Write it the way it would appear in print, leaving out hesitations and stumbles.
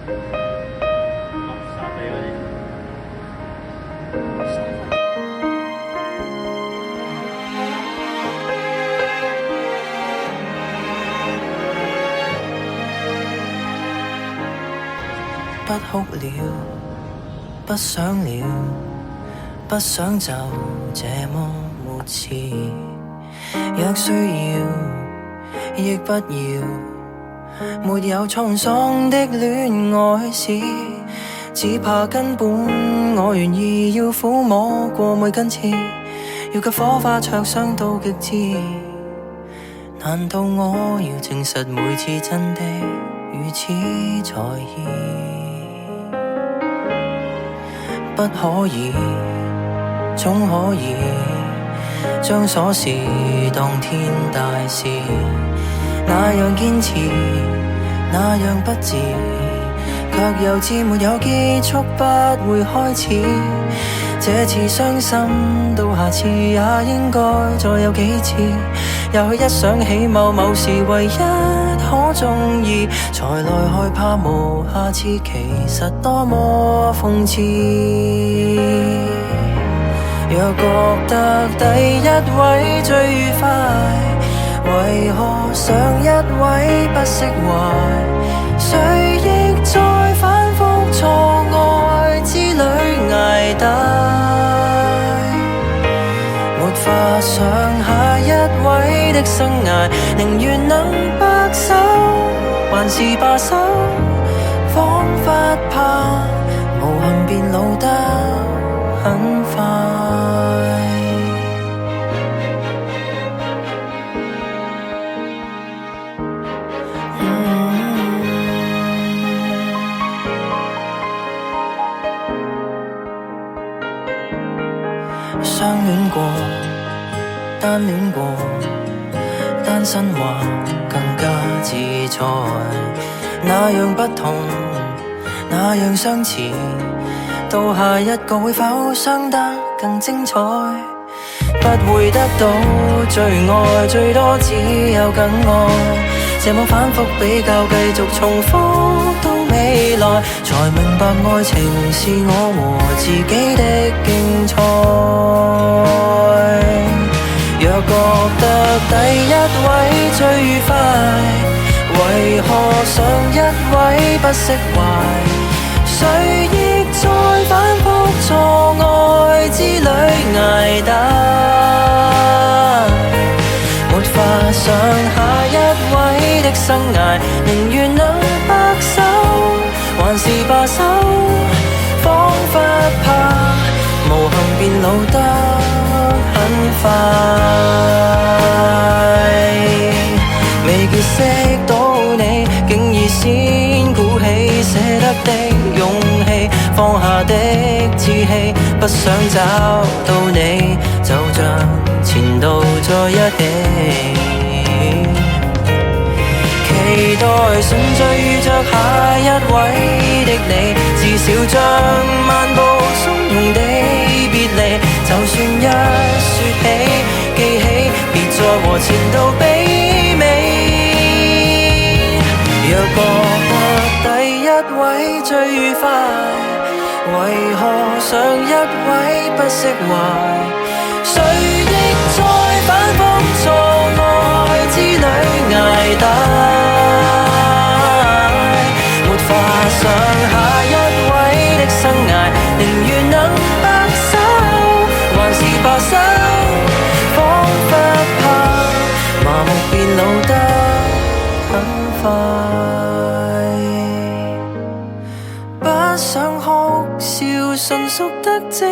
不哭了，不想了，不想就這麼沒詞。若需要，亦不要，沒有滄桑的戀愛史，只怕根本我願意要撫摸過每根刺，要給火花灼傷到極致。難道我要證實每次真的如此在意？不可以，總可以將瑣事當天大事，那樣堅持，那樣不智，卻又知沒有結束，不會開始。這次傷心到下次也應該再有幾次，也許一想起某某事唯一可中意，才來害怕無下次，其實多麼諷刺。若覺得第一位最愉快，為何上一位不釋懷？誰亦在反覆錯愛之旅捱大，沒法想下一位的生涯，寧願能白首，還是罷手，彷彿怕無憾變老得很快。相戀過，單戀過，單身話更加自在，那樣不同，那樣相似，到下一個會否傷得更精彩？不會得到最愛，最多只有更愛，這麼反覆比較，繼續重複到未來，才明白愛情是我和自己的競賽。若覺得第一位最愉快，為何上一位不釋懷？誰亦在反覆錯愛之旅捱大，沒法想下一位的生涯，寧願能白首，還是罷手，彷彿怕無憾變老得很快。未結識到你，竟已先鼓起捨得的勇氣，放下的志氣，不想找到你，就像前度在一起。期待順序遇着下一位的你，至少將漫步從容地別離，就算一說起記起，別再和前度比美。若覺得第一位最愉快，為何上一位不釋懷？誰亦在反覆錯愛之旅捱大，沒法想下一位的生涯，寧願能白首，還是罷手，彷彿怕麻木變老得很快，不想哭笑純屬得這